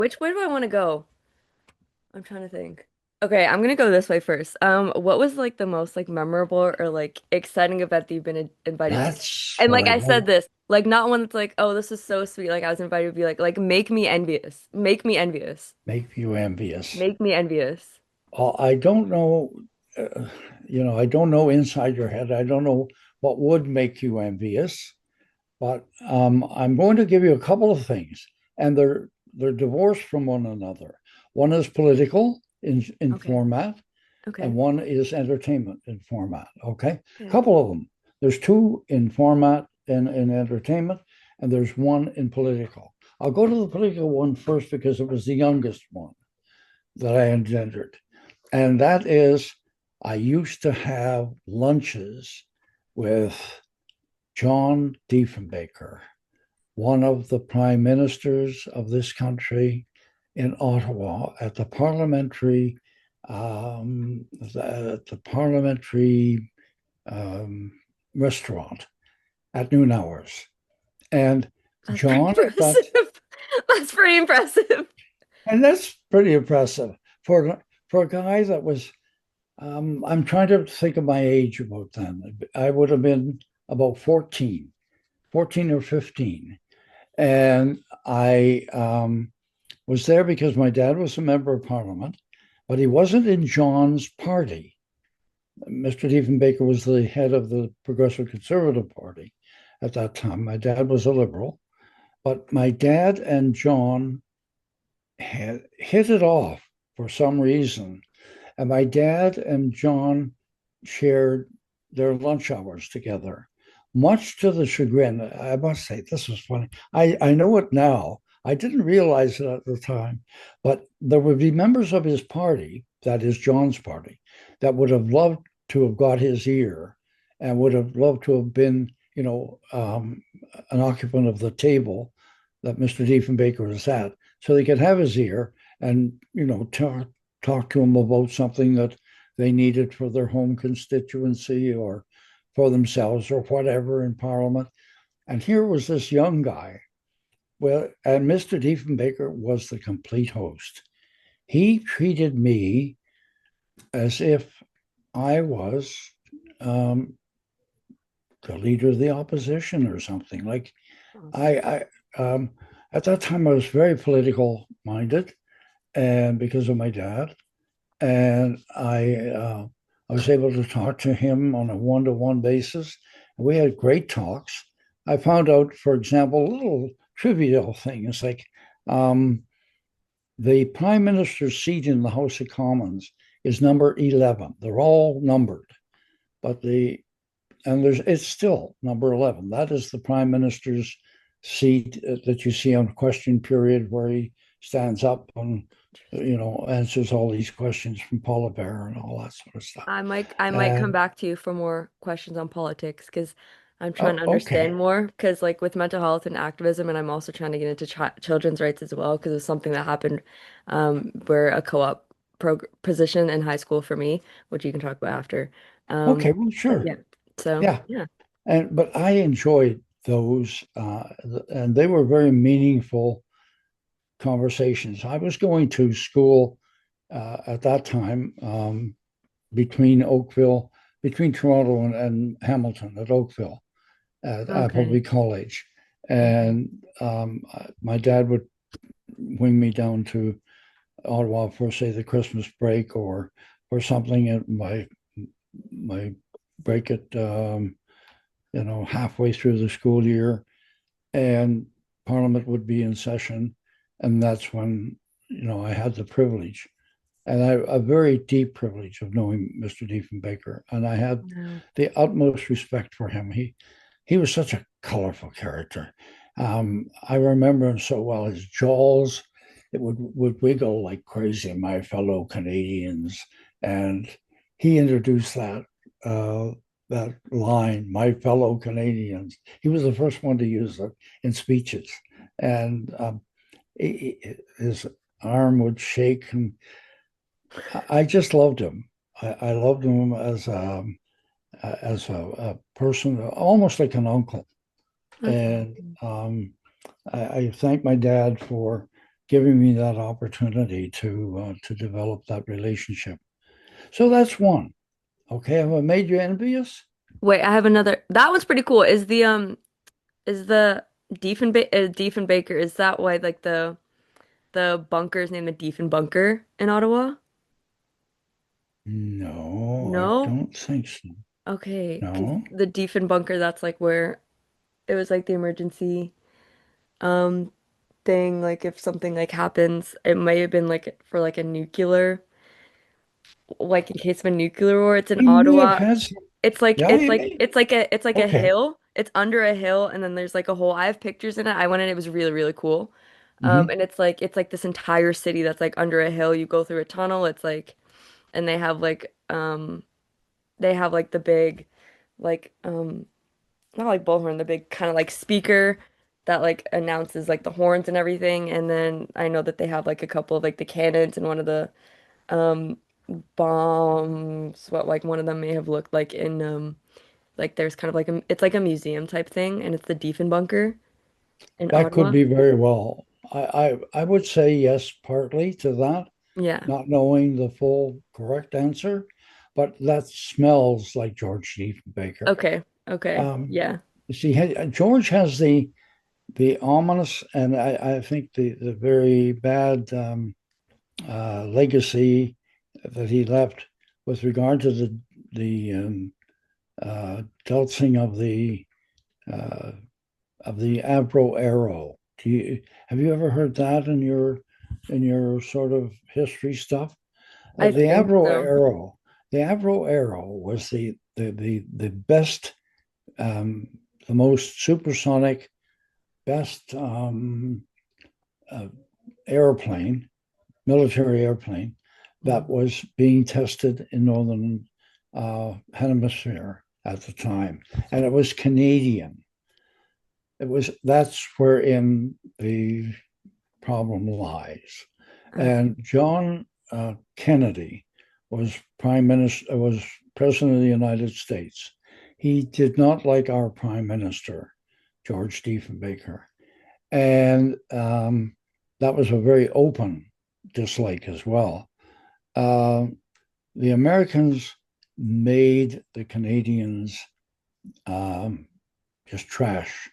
Which way do I want to go? I'm trying to think. Okay, I'm gonna go this way first. What was like the most like memorable or like exciting event that you've been invited to? That's And what like I I said love. this, like not one that's like, oh, this is so sweet. Like I was invited to be like make me envious. Make me envious. Make you envious. Make me envious. I don't know, uh, I don't know inside your head. I don't know what would make you envious, but I'm going to give you a couple of things, and they're divorced from one another. One is political in Okay. format, and Okay. one is entertainment in format. Okay, a Okay. couple of them. There's two in format and in entertainment, and there's one in political. I'll go to the political one first because it was the youngest one that I engendered. And that is, I used to have lunches with John Diefenbaker, one of the prime ministers of this country, in Ottawa at the parliamentary um, restaurant at noon hours. And That's pretty John at that, impressive. That's pretty impressive. and that's pretty impressive for a guy that was. I'm trying to think of my age about then. I would have been about 14 or 15. And I was there because my dad was a member of parliament, but he wasn't in John's party. Mr. Diefenbaker was the head of the Progressive Conservative Party at that time. My dad was a liberal, but my dad and John had hit it off for some reason. And my dad and John shared their lunch hours together, much to the chagrin. I must say, this was funny. I know it now. I didn't realize it at the time, but there would be members of his party, that is John's party, that would have loved to have got his ear and would have loved to have been, an occupant of the table that Mr. Diefenbaker was at, so they could have his ear and, talk to him about something that they needed for their home constituency or for themselves or whatever in Parliament. And here was this young guy. Well, and Mr. Diefenbaker was the complete host. He treated me as if I was um, the leader of the opposition or something. Like I at that time I was very political minded, and because of my dad, and I was able to talk to him on a one-to-one basis. We had great talks. I found out, for example, little trivial things like um, the prime minister's seat in the House of Commons is number 11. They're all numbered, but it's still number 11. That is the prime minister's seat that you see on question period where he stands up and answers all these questions from Paula Bear and all that sort of stuff. I might come And back to you for more questions on politics because I'm trying oh, to okay, understand more because like with mental health and activism and I'm also trying to get into children's rights as well because it was something that happened where a co-op position in high school for me, which you can talk about after. okay, well, But sure, yeah. So yeah, yeah. and but I enjoyed those, and they were very meaningful conversations. I was going to school at that time between Oakville, between Toronto and Hamilton at Oakville at Okay. Appleby College. Okay. And my dad would wing me down to Ottawa for, say, the Christmas break or something at my break at halfway through the school year, and Parliament would be in session, and that's when I had the privilege and a very deep privilege of knowing Mr. Diefenbaker, and I had No. the utmost respect for him. He was such a colorful character. I remember him so well. His jaws, it would wiggle like crazy, my fellow Canadians, and he introduced that line, my fellow Canadians. He was the first one to use it in speeches, and his arm would shake, and I just loved him. I loved him as a person, almost like an uncle. That's And awesome. I thank my dad for giving me that opportunity to develop that relationship. So that's one. Okay, have I made you envious? Wait, I have another. That one's pretty cool. Is the Diefenbaker, is that why like the bunker is named the Diefenbunker in Ottawa? No, I No? don't think so. Okay, 'cause No. the Diefenbunker, that's like where it was like the emergency um thing, like if something like happens, it may have been like for like a nuclear, like in case of a nuclear war. It's in You may have Ottawa. had some. It's like Yeah, it's you like may. it's like a Okay. hill. It's under a hill, and then there's like a hole. I have pictures in it. I went in, it was really, really cool. Hmm. And it's like this entire city that's like under a hill. You go through a tunnel. It's like, and they have like the big, like not like bullhorn, the big kind of like speaker that like announces like the horns and everything. And then I know that they have like a couple of like the cannons and one of the um bombs, what like one of them may have looked like in like there's kind of like it's like a museum type thing, and it's the Diefenbunker in That could Ottawa. be very well. I would say yes, partly to that, Yeah. not knowing the full correct answer, but that smells like George Baker. Okay. Okay. Um, Yeah. you see, George has the ominous and I think the very bad legacy that he left with regard to the dousing uh, of the Avro arrow. Have you ever heard that in your sort of history stuff? I The think Avro so. arrow, the Avro arrow was the best, um, the most supersonic, best uh, airplane, military airplane that Mhm. was being tested in northern hemisphere at the time, and it was Canadian. It was that's wherein the problem lies. Okay. And John Kennedy was prime minister, was president of the United States. He did not like our prime minister, George Diefenbaker, and that was a very open dislike as well. Uh, the Americans made the Canadians um, just trash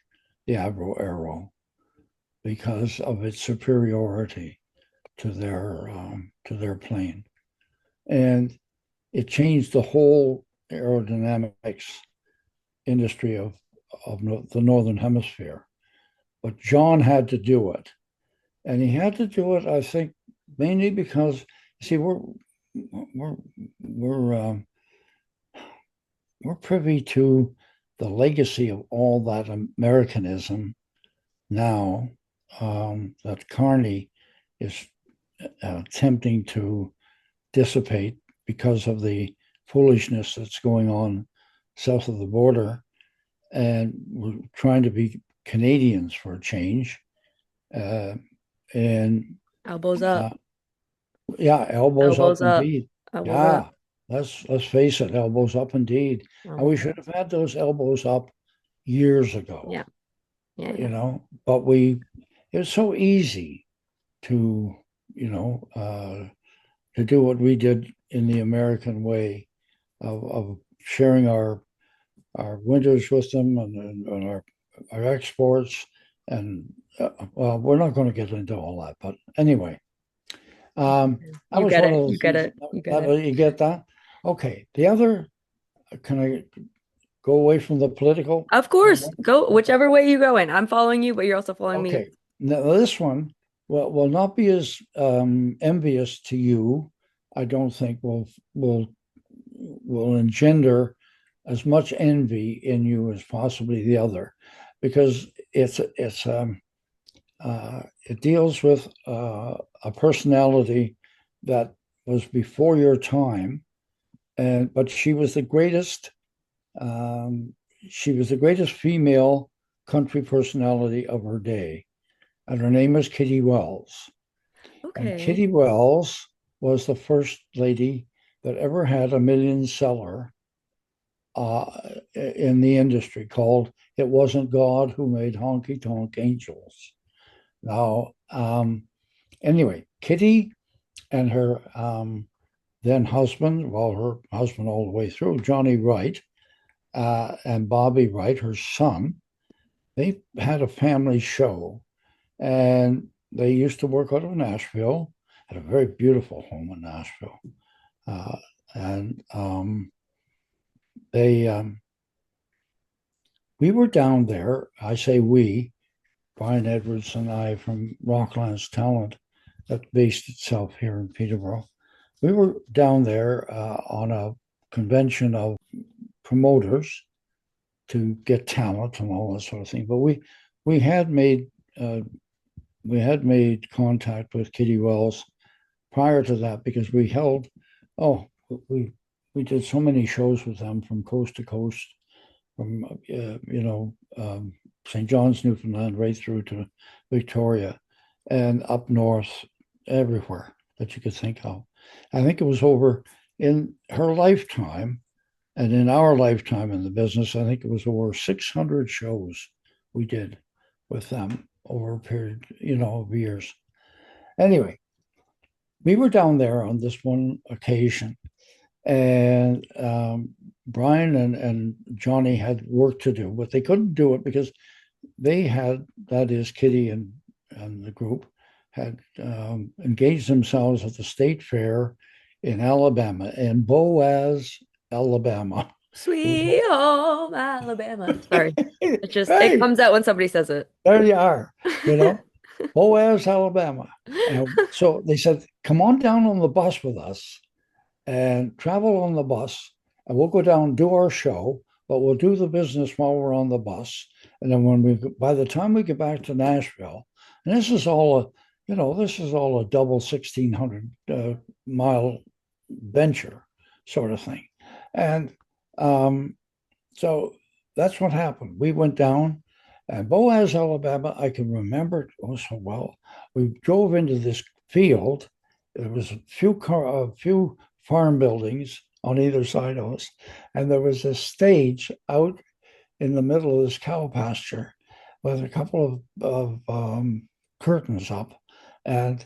the Avro Arrow because of its superiority to their plane, and it changed the whole aerodynamics industry of the northern hemisphere. But John had to do it, and he had to do it, I think, mainly because see we're we're um, we're privy to the legacy of all that Americanism now that Carney is attempting to dissipate because of the foolishness that's going on south of the border. And we're trying to be Canadians for a change. Uh, and Elbows uh, up. yeah, elbows up Elbows up. indeed. Elbows up. Yeah, let's face it, elbows up indeed. And we Elbows should up. have had those elbows up years ago, Yeah. Yeah. you Yeah. know, but we it was so easy to, you know, to do what we did in the American way of sharing our winters with them and our exports. And well, we're not going to get into all that, but anyway, that You was get one it. of You the get things it. You get it. you get that. Okay, the other, can I go away from the political? Of course. Go whichever way you go in. I'm following you, but you're also following me. Okay, now this one will not be as envious to you. I don't think will engender as much envy in you as possibly the other, because it deals with a personality that was before your time, and but um, she was the greatest female country personality of her day, and her name is Kitty Wells. And Okay. Kitty Wells was the first lady that ever had a million seller in the industry called It Wasn't God Who Made Honky Tonk Angels. Now, Anyway, Kitty and her then husband, well, her husband all the way through, Johnny Wright, and Bobby Wright, her son, they had a family show, and they used to work out of Nashville, had a very beautiful home in Nashville. Uh, and they we were down there. I say we, Brian Edwards and I from Rocklands Talent that based itself here in Peterborough. We were down there on a convention of promoters to get talent and all that sort of thing. But we had made uh, we had made contact with Kitty Wells prior to that because we held we we did so many shows with them from coast to coast, from St. John's, Newfoundland, right through to Victoria, and up north, everywhere that you could think of. I think it was over in her lifetime, and in our lifetime in the business. I think it was over 600 shows we did with them over a period, of years. Anyway, we were down there on this one occasion, and Brian and Johnny had work to do, but they couldn't do it because they had, that is, Kitty and the group had engaged themselves at the state fair in Alabama, in Boaz, Alabama. Sweet home Alabama. Sorry. It Hey, comes out when somebody says it. there you are, you know, Boaz, Alabama. And so they said, come on down on the bus with us and travel on the bus, and we'll go down and do our show, but we'll do the business while we're on the bus. And then by the time we get back to Nashville, and this is all a double 1,600 mile venture sort of thing. And um, so that's what happened. We went down, and Boaz, Alabama, I can remember it oh so well. We drove into this field. There was a few farm buildings on either side of us, and there was a stage out in the middle of this cow pasture with a couple of curtains up, and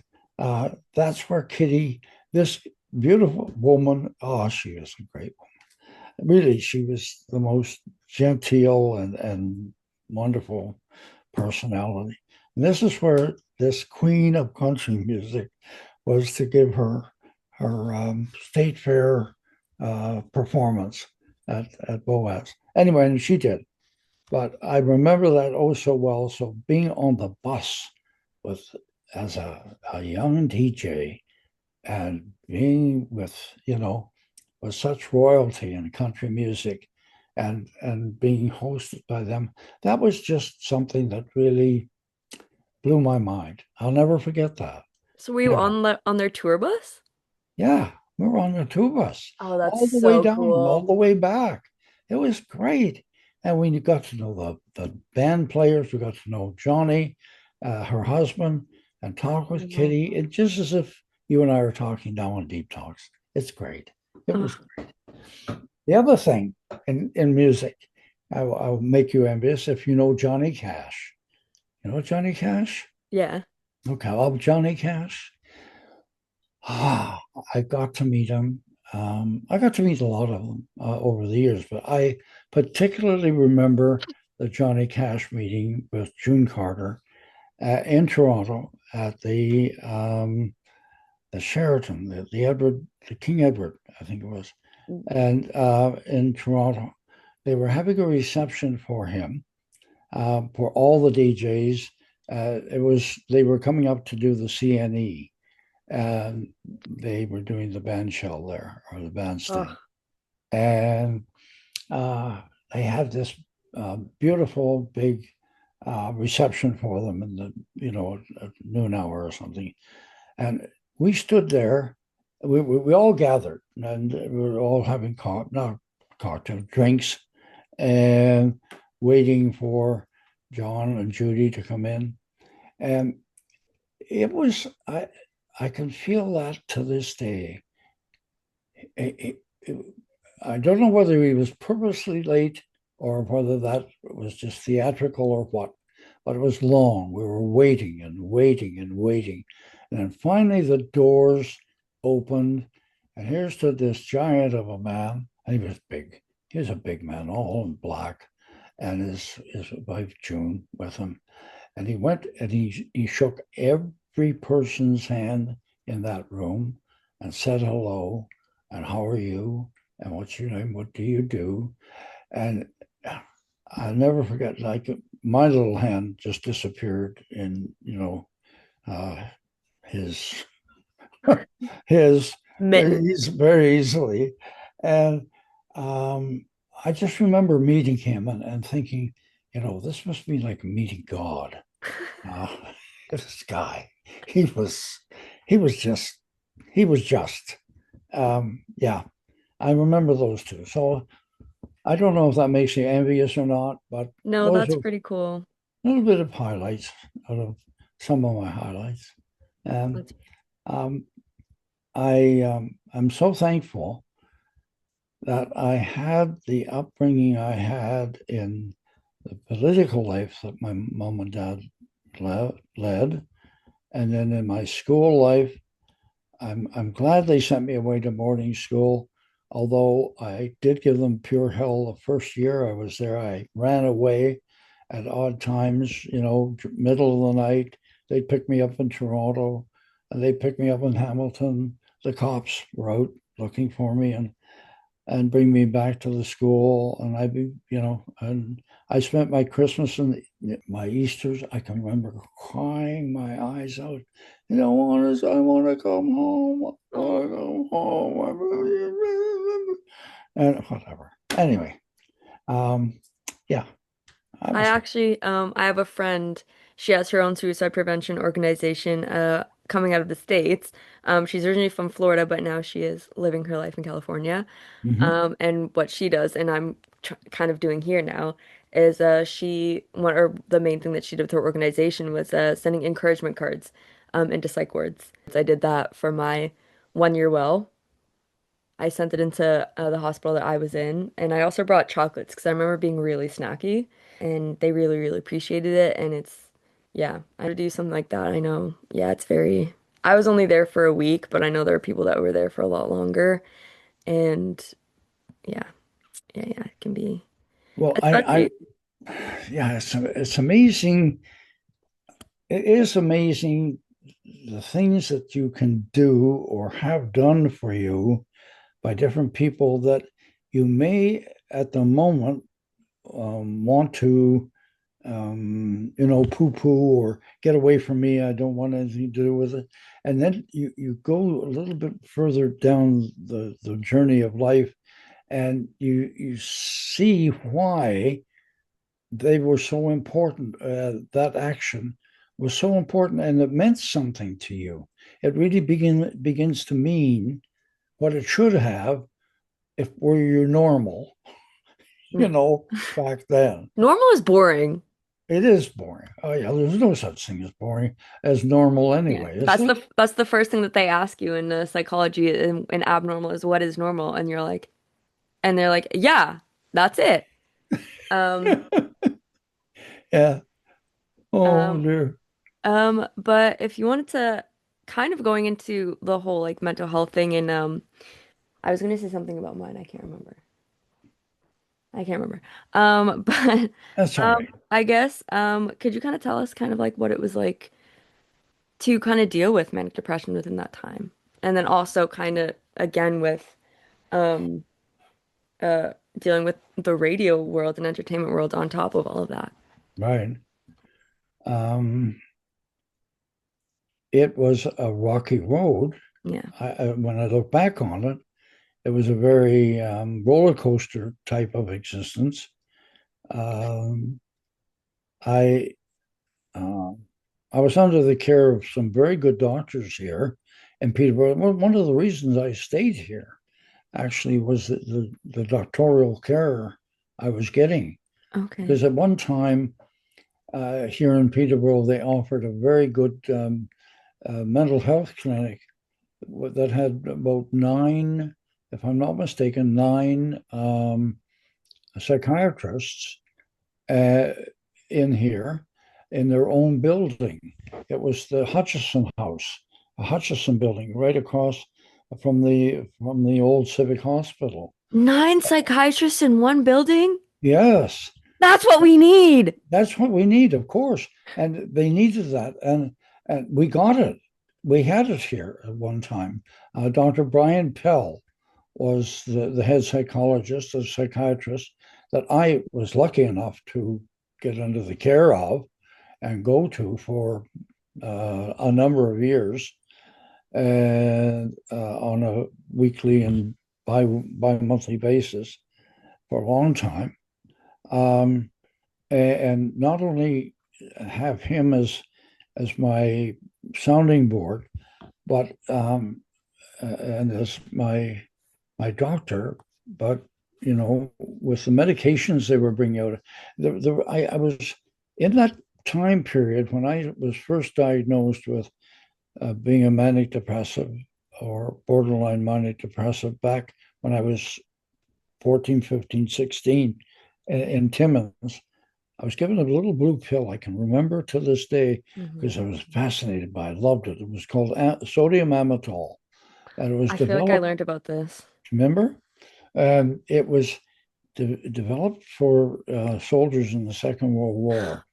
that's where Kitty, this beautiful woman, oh, she was a great woman. Really, she was the most genteel and wonderful personality. And this is where this queen of country music was to give her state fair performance at Boaz. Anyway, and she did. But I remember that oh so well. So being on the bus with as a young DJ and being with such royalty in country music and being hosted by them, that was just something that really blew my mind. I'll never forget that. So were you Never. on their tour bus? Yeah, we were on the tour bus Oh, that's all the way so down, all cool. the way back. It was great. And we got to know the band players, we got to know Johnny, her husband, and talk with Mhm. Kitty. It's just as if you and I are talking now on Deep Talks. It's great. It was Oh, the other thing in music. I'll make you envious if you know Johnny Cash. You know Johnny Cash? yeah. Okay, love Johnny Cash. I got to meet him. I got to meet a lot of them over the years, but I particularly remember the Johnny Cash meeting with June Carter in Toronto at the Sheraton, the King Edward, I think it was, and in Toronto, they were having a reception for him for all the DJs. They were coming up to do the CNE, and they were doing the band shell there or the bandstand, Oh, and they had this beautiful big reception for them in the at noon hour or something, and we stood there. We all gathered, and we were all having not cocktail drinks, and waiting for John and Judy to come in, and it was I can feel that to this day. I don't know whether he was purposely late or whether that was just theatrical or what, but it was long. We were waiting and waiting and waiting. And then finally the doors opened, and here stood this giant of a man, and he was big. He was a big man, all in black, and his wife June with him. And he went and he shook every person's hand in that room and said hello and how are you and what's your name? What do you do? And I'll never forget, like my little hand just disappeared in, uh, his his Mitten. very easily. And I just remember meeting him and thinking, this must be like meeting God. Uh, this guy, he was, he was just, he was just, yeah, I remember those two. So I don't know if that makes you envious or not, but No, those that's are a pretty cool. little bit of highlights out of some of my highlights. And That's, um, I'm so thankful that I had the upbringing I had in the political life that my mom and dad led. And then in my school life, I'm glad they sent me away to boarding school, although I did give them pure hell the first year I was there. I ran away at odd times, middle of the night. They'd pick me up in Toronto and they picked me up in Hamilton. The cops were out looking for me and bring me back to the school. And and I spent my Christmas and my Easters. I can remember crying my eyes out. I want to come home. I want to oh. come home. And whatever. Anyway, um, yeah, I I was, actually, I have a friend. She has her own suicide prevention organization, coming out of the States. She's originally from Florida, but now she is living her life in California. mhm. And what she does, and I'm tr kind of doing here now, is or the main thing that she did with her organization was sending encouragement cards, into psych wards. I did that for my 1 year well. I sent it into the hospital that I was in, and I also brought chocolates because I remember being really snacky, and they really, really appreciated it. And yeah, I would do something like that. I know, yeah, it's very. I was only there for a week, but I know there are people that were there for a lot longer, and yeah, yeah, it can be, Well, especially. yeah, it's amazing. It is amazing the things that you can do or have done for you by different people that you may at the moment want to poo-poo or get away from me. I don't want anything to do with it. And then you go a little bit further down the journey of life and you see why they were so important. That action was so important and it meant something to you. It really begins to mean what it should have if were you normal, you know, back then. Normal is boring. It is boring. Oh yeah, there's no such thing as boring as normal Yeah, anyway, is it? that's the first thing that they ask you in psychology in abnormal is what is normal, and you're like, and they're like, yeah, that's it. Um, Yeah. Oh um, dear. but if you wanted to kind of going into the whole like mental health thing, and I was gonna say something about mine. I can't remember. I can't remember. But That's all right. I guess could you kind of tell us kind of like what it was like to kind of deal with manic depression within that time, and then also kind of again with um dealing with the radio world and entertainment world on top of all of that. Right. Um, it was a rocky road. Yeah. When I look back on it, it was a very roller coaster type of existence. Um, I uh, I was under the care of some very good doctors here in Peterborough. One of the reasons I stayed here actually was the doctoral care I was getting. Okay. Because at one time here in Peterborough, they offered a very good mental health clinic that had about nine, if I'm not mistaken, nine psychiatrists uh, in here in their own building. It was the Hutchison House. Hutchison building right across from the old Civic Hospital. 9 psychiatrists in one building? Yes, That's what we need. that's what we need, of course. And they needed that, and we got it. We had it here at one time. Dr. Brian Pell was the head psychologist, a psychiatrist that I was lucky enough to get under the care of and go to for a number of years, and on a weekly and bi-monthly basis for a long time. Um, and not only have him as my sounding board, but and as my doctor, but with the medications they were bringing out, I was in that time period when I was first diagnosed with being a manic depressive or borderline manic depressive back when I was 14, 15, 16 in Timmins. I was given a little blue pill I can remember to this day because I Mhm. was fascinated by it, loved it. It was called sodium amytal, and it was I feel like I developed, learned about this. remember? It was developed for soldiers in the Second World War.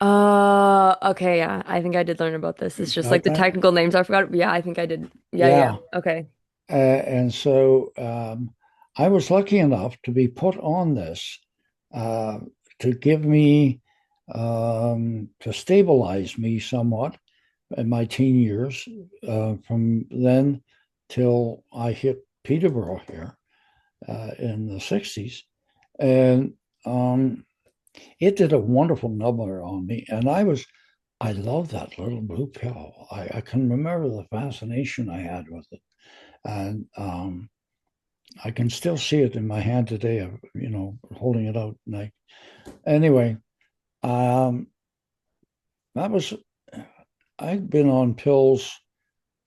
Okay, yeah. I think I did learn about this. It's You just like got the that? technical names I forgot. Yeah, I think I did. Yeah, yeah. Yeah. Okay. And so I was lucky enough to be put on this uh, to give me, to stabilize me somewhat in my teen years, from then till I hit Peterborough here in the 60s. And it did a wonderful number on me. And I love that little blue pill. I can remember the fascination I had with it. And I can still see it in my hand today, of, holding it out. Anyway, um, that was, I've been on pills.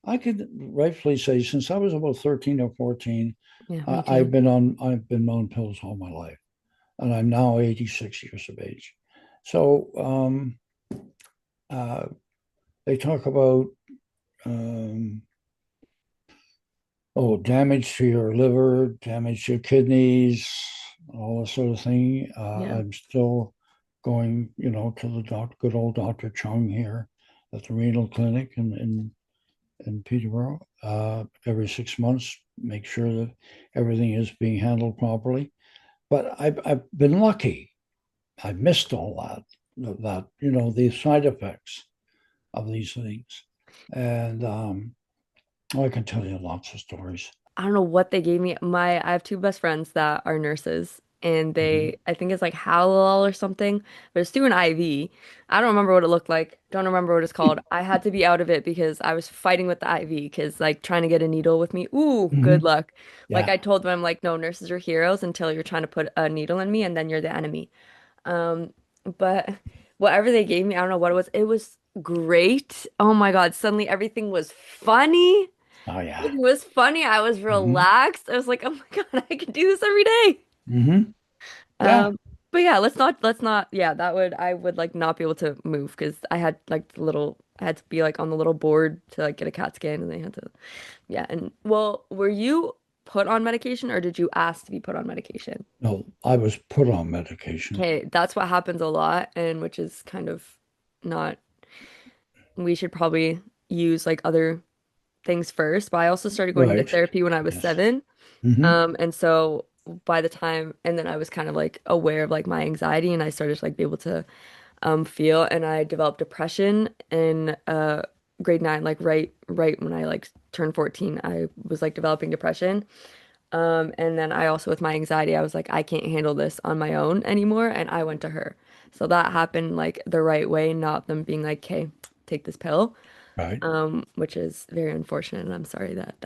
I could rightfully say since I was about 13 or 14, Yeah, me too. I've been on pills all my life, and I'm now 86 years of age. So uh, they talk about um, damage to your liver, damage to your kidneys, all this sort of thing. Yeah. I'm still going, to the good old Dr. Chung here at the renal clinic in Peterborough every 6 months, make sure that everything is being handled properly. But I've been lucky. I've missed all the side effects of these things. And I can tell you lots of stories. I don't know what they gave me. I have two best friends that are nurses, and Mhm. I think it's like Halal or something, but it's through an IV. I don't remember what it looked like. Don't remember what it's called. I had to be out of it because I was fighting with the IV because like trying to get a needle with me. Ooh, good Mhm. luck. Like Yeah. I told them, I'm like, no, nurses are heroes until you're trying to put a needle in me, and then you're the enemy. Um, but whatever they gave me, I don't know what it was. It was great. Oh my God, suddenly everything was funny. Oh, yeah. It was funny. I was Hmm. relaxed. I was like, oh my God, I can do this every day. Hmm. Yeah. Um, but yeah, let's not, yeah, I would like not be able to move because I had like I had to be like on the little board to like get a CAT scan and they had to, yeah. And well, were you put on medication or did you ask to be put on medication? No, I was put on medication. Okay, that's what happens a lot and which is kind of not, we should probably use like other things first. But I also started going to get Right. therapy when I was Yes. 7. Hmm. And so by the time, and then I was kind of like aware of like my anxiety and I started to like be able to feel and I developed depression in grade 9, like right when I like turned 14, I was like developing depression. And then I also with my anxiety, I was like, I can't handle this on my own anymore, and I went to her. So that happened like the right way, not them being like, okay, take this pill, Right. which is very unfortunate, and I'm sorry that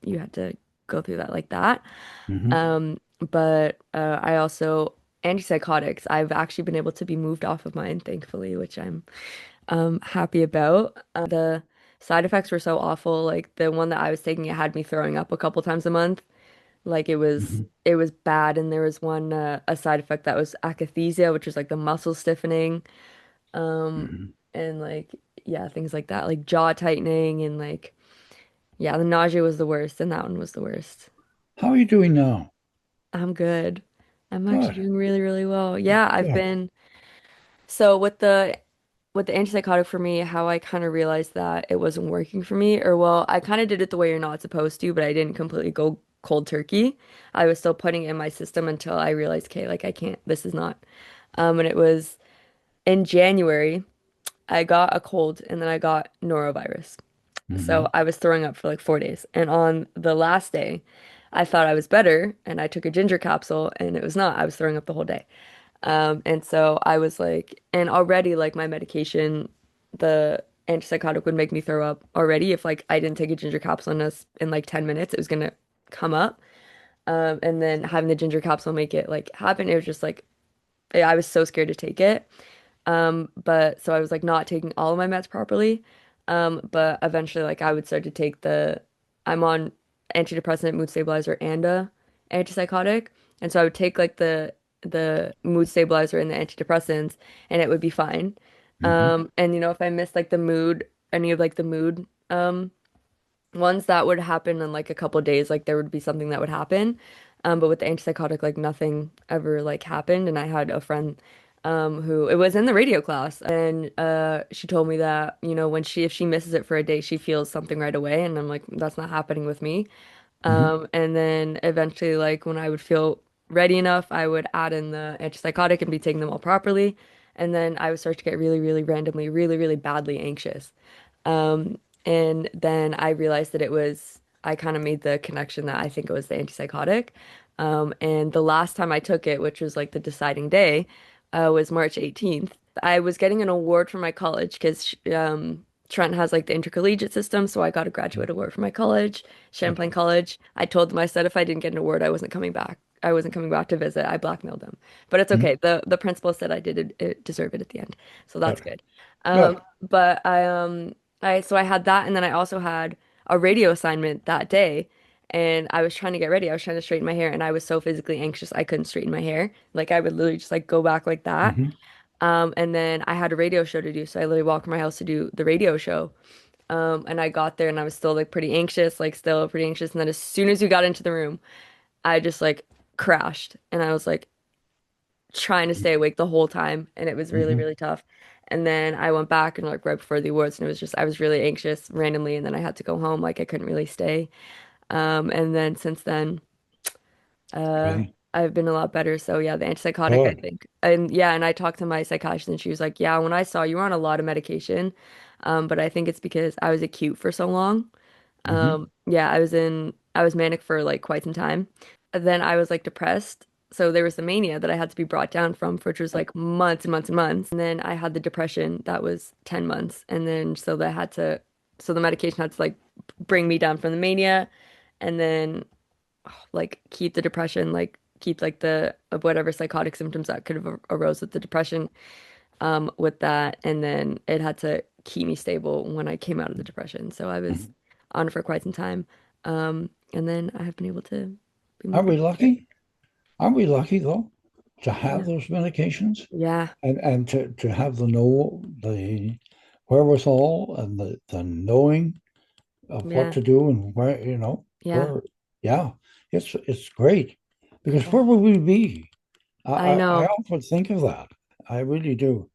you had to go through that like that. Hmm. But I also antipsychotics. I've actually been able to be moved off of mine, thankfully, which I'm happy about. The side effects were so awful. Like the one that I was taking, it had me throwing up a couple times a month. Like Hmm. it was bad. And there was one a side effect that was akathisia, which was like the muscle stiffening. Um, Hmm. and like yeah, things like that, like jaw tightening and like. Yeah, the nausea was the worst, and that one was the worst. How are you doing now? I'm good. I'm actually Good, doing really, really well. Yeah, I've good. been so with the antipsychotic for me, how I kind of realized that it wasn't working for me, or well, I kind of did it the way you're not supposed to, but I didn't completely go cold turkey. I was still putting it in my system until I realized, okay, like I can't, this is not. And it was in January, I got a cold and then I got norovirus. So Hmm. I was throwing up for like 4 days. And on the last day, I thought I was better and I took a ginger capsule and it was not. I was throwing up the whole day. And so I was like, and already like my medication, the antipsychotic would make me throw up already. If like I didn't take a ginger capsule in like 10 minutes, it was gonna come up. And then having the ginger capsule make it like happen, it was just like I was so scared to take it. But so I was like not taking all of my meds properly. But eventually like I would start to take I'm on antidepressant, mood stabilizer, and a antipsychotic. And so I would take like the mood stabilizer and the antidepressants and it would be fine. Hmm. And if I missed like the mood, any of like the mood ones that would happen in like a couple of days, like there would be something that would happen. But with the antipsychotic, like nothing ever like happened. And I had a friend who it was in the radio class, and she told me that, when if she misses it for a day, she feels something right away. And I'm like, that's not happening with me. Hmm. And then eventually, like when I would feel ready enough, I would add in the antipsychotic and be taking them all properly. And then I would start to get really, really randomly, really, really badly anxious. And then I realized that I kind of made the connection that I think it was the antipsychotic. And the last time I took it, which was like the deciding day, was March 18th. I was getting an award from my college because Trent has like the intercollegiate system. So I got a graduate award from my college, Champlain Okay. College. I told them, I said, if I didn't get an award, I wasn't coming back. I wasn't coming back to visit. I blackmailed them. But it's Hmm. okay. The principal said I did deserve it at the end. So that's Good, good. good. But I had that and then I also had a radio assignment that day and I was trying to get ready. I was trying to straighten my hair and I was so physically anxious I couldn't straighten my hair. Like I would literally just like go back like that. Hmm. And then I had a radio show to do, so I literally walked from my house to do the radio show. And I got there and I was still like pretty anxious, like still pretty anxious. And then as soon as we got into the room, I just like crashed and I was like trying to stay awake the whole time and it was really, Hmm. really tough. And then I went back and like right before the awards and it was just I was really anxious randomly and then I had to go home like I couldn't really stay. And then since then Okay. I've been a lot better. So yeah, the antipsychotic I Good. think. And yeah, and I talked to my psychiatrist and she was like, "Yeah, when I saw you were on a lot of medication, but I think it's because I was acute for so long." Hmm. Yeah, I was manic for like quite some time. And then I was like depressed. So there was the mania that I had to be brought down from, which was like months and months and months. And then I had the depression that was 10 months. And then so the medication had to like bring me down from the mania and then like keep the depression, like keep like the of whatever psychotic symptoms that could have arose with the depression, with that. And then it had to keep me stable when I came out of the depression. So I was Hmm. on it for quite some time. And then I have been able to be Are more we productive. lucky? Are we lucky though to have Yeah. those medications Yeah. and to have the wherewithal and the knowing of what Yeah. to do and where, you know, Yeah. where, yeah, it's great because Yeah. where would we be? I I know. often think of that. I really do.